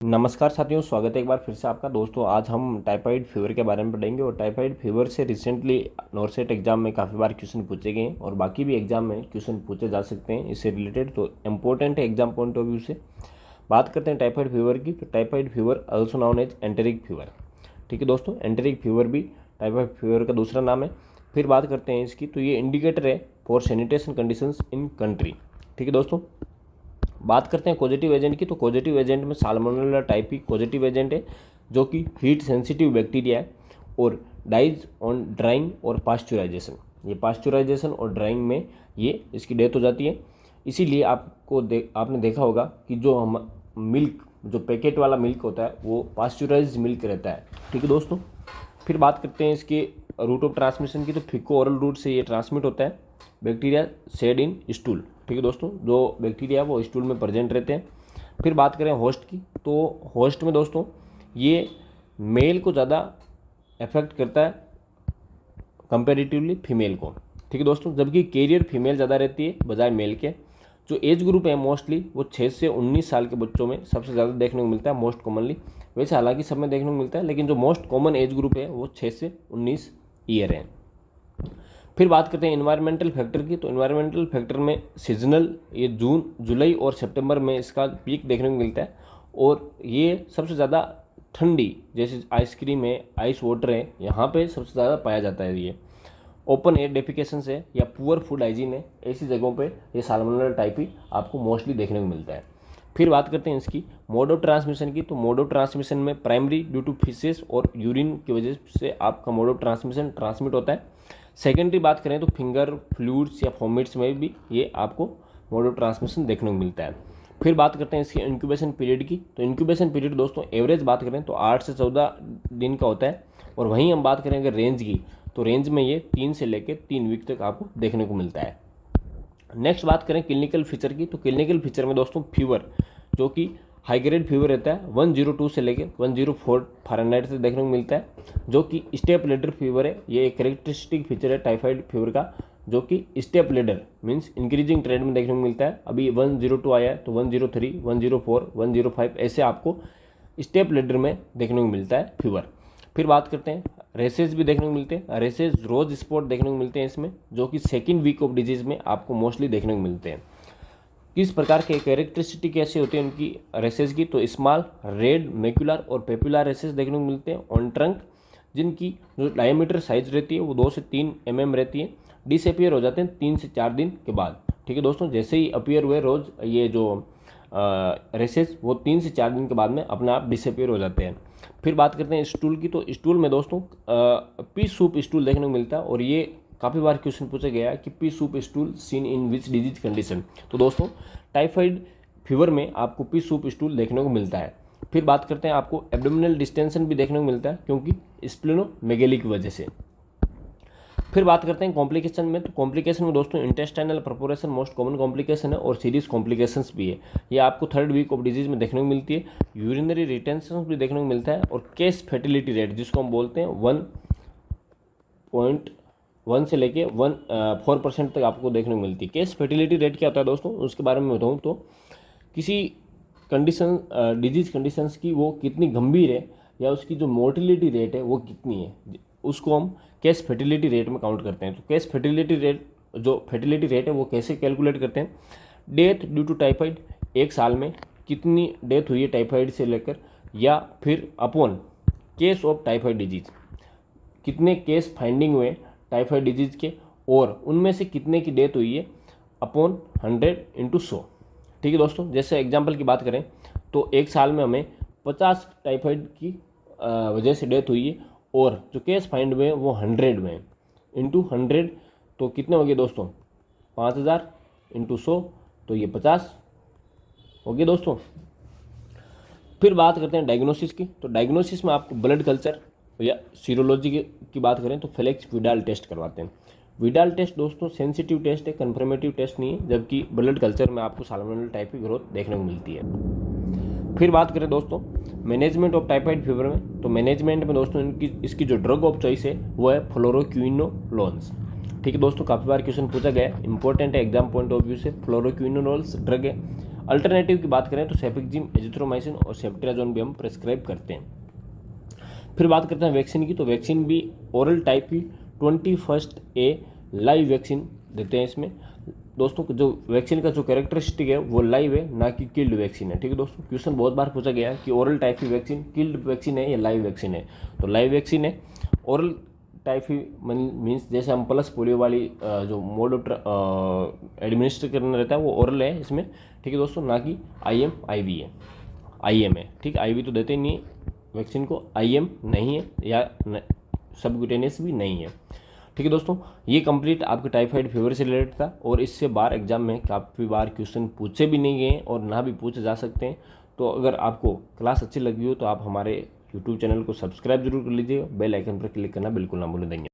नमस्कार साथियों, स्वागत है एक बार फिर से आपका। दोस्तों आज हम टाइफाइड फीवर के बारे में पढ़ेंगे और टाइफाइड फीवर से रिसेंटली नॉर्सेट एग्जाम में काफ़ी बार क्वेश्चन पूछे गए हैं और बाकी भी एग्जाम में क्वेश्चन पूछे जा सकते हैं इससे रिलेटेड, तो इम्पोर्टेंट है एग्जाम पॉइंट ऑफ व्यू से। बात करते हैं टाइफाइड फीवर की, तो typhoid fever also known as enteric fever. ठीक है दोस्तों, एंटेरिक फीवर भी टाइफाइड फीवर का दूसरा नाम है। फिर बात करते हैं इसकी, तो ये इंडिकेटर है for sanitation conditions in country. ठीक है दोस्तों, बात करते हैं पॉजिटिव एजेंट की, तो पॉजिटिव एजेंट में साल्मोनेला टाइफी पॉजिटिव एजेंट है जो कि हीट सेंसिटिव बैक्टीरिया है और डाइज ऑन ड्राइंग और पास्चुराइजेशन। ये पास्चुराइजेशन और ड्राइंग में ये इसकी डेथ हो जाती है। इसीलिए आपने देखा होगा कि जो हम मिल्क, जो पैकेट वाला मिल्क होता है वो पास्चुराइज मिल्क रहता है। ठीक है दोस्तों, फिर बात करते हैं इसके रूट ऑफ ट्रांसमिशन की, तो फीको ओरल रूट से ये ट्रांसमिट होता है। बैक्टीरिया शेड इन स्टूल। ठीक है दोस्तों, जो बैक्टीरिया है वो स्टूल में प्रेजेंट रहते हैं। फिर बात करें होस्ट की, तो होस्ट में दोस्तों ये मेल को ज़्यादा अफेक्ट करता है कंपेरेटिवली फीमेल को। ठीक है दोस्तों, जबकि कैरियर फीमेल ज़्यादा रहती है बजाय मेल के। जो एज ग्रुप है मोस्टली वो 6 से 19 साल के बच्चों में सबसे ज़्यादा देखने को मिलता है मोस्ट कॉमनली। वैसे हालांकि सब में देखने को मिलता है, लेकिन जो मोस्ट कॉमन एज ग्रुप है वो 6 से 19 ईयर है। फिर बात करते हैं इन्वायरमेंटल फैक्टर की, तो इन्वायरमेंटल फैक्टर में सीजनल, ये जून जुलाई और सितंबर में इसका पीक देखने को मिलता है और ये सबसे ज़्यादा ठंडी, जैसे आइसक्रीम है, आइस वाटर है, यहाँ पे सबसे ज़्यादा पाया जाता है। ये ओपन एयर डेफिकेशन से या पुअर फूड हाइजीन है, ऐसी जगहों पे ये साल्मोनेला टाइफी आपको मोस्टली देखने को मिलता है। फिर बात करते हैं इसकी मोड ऑफ ट्रांसमिशन की, तो मोड ऑफ ट्रांसमिशन में प्राइमरी ड्यू टू फिशेस और यूरिन की वजह से आपका मोड ऑफ ट्रांसमिशन ट्रांसमिट होता है। सेकेंडरी बात करें तो फिंगर फ्लूइड्स या फॉर्मेट्स में भी ये आपको मोड ऑफ ट्रांसमिशन देखने को मिलता है। फिर बात करते हैं इसकी इंक्यूबेशन पीरियड की, तो इंक्यूबेशन पीरियड दोस्तों एवरेज बात करें तो 8 से 14 दिन का होता है। और वहीं हम बात करें अगर रेंज की, तो रेंज में ये 3 से लेकर 3 वीक तक आपको देखने को मिलता है। नेक्स्ट बात करें क्लिनिकल फीचर की, तो क्लिनिकल फीचर में दोस्तों फीवर, जो कि हाई ग्रेड फीवर रहता है 102 से लेकर 104 फ़ारेनहाइट तक देखने को मिलता है, जो कि स्टेप लेडर फीवर है। ये एक कैरेक्टरिस्टिक फीचर है टाइफाइड फीवर का, जो कि step ladder means increasing trend में देखने को मिलता है। अभी 102 आया है तो 103, 104, 105 ऐसे आपको स्टेप लेडर में देखने को मिलता है फीवर। फिर बात करते हैं रेसेस भी देखने को मिलते हैं। रेसेस रोज स्पॉट देखने को मिलते हैं इसमें, जो कि सेकेंड वीक ऑफ डिजीज में आपको मोस्टली देखने को मिलते हैं। किस प्रकार के कैरेक्टरिस्टिक कैसे होते हैं उनकी रेसेस की, तो स्मॉल रेड मैक्युलर और पेपुलर रेसेस देखने को मिलते हैं ऑन ट्रंक, जिनकी जो डायमीटर साइज रहती है वो 2 से 3 mm रहती है। डिसअपियर हो जाते हैं 3 से 4 दिन के बाद। ठीक है दोस्तों, जैसे ही अपीयर हुए रोज ये जो रेसेस वो 3 से 4 दिन के बाद में अपने आप डिसअपियर हो जाते हैं। फिर बात करते हैं स्टूल की, तो स्टूल में दोस्तों पी सूप स्टूल देखने को मिलता है और ये काफ़ी बार क्वेश्चन पूछा गया है कि P soup stool seen in which disease condition. तो दोस्तों टाइफाइड फीवर में आपको पी सूप स्टूल देखने को मिलता है। फिर बात करते हैं आपको एब्डोमिनल डिस्टेंशन भी देखने को मिलता है, क्योंकि स्प्लेनोमेगेली की वजह से। फिर बात करते हैं कॉम्प्लिकेशन में, तो कॉम्प्लिकेशन में दोस्तों intestinal perforation most common complication है और सीरियस कॉम्प्लिकेशंस भी है। ये आपको 3rd वीक ऑफ डिजीज में देखने को मिलती है। यूरिनरी रिटेंशन भी देखने को मिलता है और केस फर्टिलिटी रेट, जिसको हम बोलते हैं 1.1 से लेके 4% तक आपको देखने को मिलती है। केस फर्टिलिटी रेट क्या होता है दोस्तों, उसके बारे में बताऊँ तो किसी कंडीशन डिजीज कंडीशंस की वो कितनी गंभीर है या उसकी जो मोर्टिलिटी रेट है वो कितनी है, उसको हम केस फर्टिलिटी रेट में काउंट करते हैं। तो केस फर्टिलिटी रेट, जो फर्टिलिटी रेट है वो कैसे कैलकुलेट करते हैं, डेथ ड्यू टू टाइफाइड, एक साल में कितनी डेथ हुई है टाइफाइड से लेकर, या फिर upon case of typhoid disease, कितने केस फाइंडिंग हुए टाइफाइड डिजीज के और उनमें से कितने की डेथ हुई है अपॉन 100 × 100। ठीक है दोस्तों, जैसे एग्जांपल की बात करें तो एक साल में हमें 50 टाइफाइड की वजह से डेथ हुई है और जो केस फाइंड हुए वो 100 में इंटू 100, तो कितने हो गए दोस्तों 5000 × 100, तो ये 50 हो गए दोस्तों। फिर बात करते हैं डायग्नोसिस की, तो डायग्नोसिस में आपको ब्लड कल्चर या सीरोलॉजी की बात करें तो फेलिक्स विडाल टेस्ट करवाते हैं। विडाल टेस्ट दोस्तों सेंसिटिव टेस्ट है, कन्फर्मेटिव टेस्ट नहीं है, जबकि ब्लड कल्चर में आपको साल्मोनेला टाइफी ग्रोथ देखने को मिलती है। फिर बात करें दोस्तों मैनेजमेंट ऑफ टाइफाइड फीवर में, तो मैनेजमेंट में दोस्तों इसकी जो ड्रग ऑफ चॉइस है वो है फ्लोरोक्विनोलोन्स। ठीक है दोस्तों, काफ़ी बार क्वेश्चन पूछा गया है, इंपॉर्टेंट है एग्जाम पॉइंट ऑफ व्यू से। फ्लोरोक्विनोलोन्स ड्रग है अल्टरनेटिव की बात करें तो सेफेक्जिम, एजिथ्रोमाइसिन और सेफ्ट्रियाजोन भी हम प्रेस्क्राइब करते हैं। फिर बात करते हैं वैक्सीन की, तो वैक्सीन भी ओरल टाइप की 21A लाइव वैक्सीन देते हैं। इसमें दोस्तों जो वैक्सीन का जो कैरेक्टरिस्टिक है वो लाइव है, ना कि किल्ड वैक्सीन है। ठीक है दोस्तों, क्वेश्चन बहुत बार पूछा गया है कि ओरल टाइप की वैक्सीन किल्ड वैक्सीन है या लाइव वैक्सीन है, तो लाइव वैक्सीन है। ओरल टाइप ही मीन्स जैसे हम पल्स पोलियो वाली जो मोड ऑफ एडमिनिस्टर करना रहता है वो ओरल है इसमें। ठीक है दोस्तों, ना कि IM IV है, IM है। ठीक, IV तो देते ही नहीं वैक्सीन को, IM नहीं है या सबक्यूटेनियस भी नहीं है। ठीक है दोस्तों, ये कंप्लीट आपके टाइफाइड फीवर से रिलेटेड था, और इससे बार एग्जाम में काफ़ी बार क्वेश्चन पूछे भी नहीं गए और ना भी पूछे जा सकते हैं। तो अगर आपको क्लास अच्छी लगी हो तो आप हमारे यूट्यूब चैनल को सब्सक्राइब जरूर कर लीजिए, बेल आइकन पर क्लिक करना बिल्कुल ना भूलें।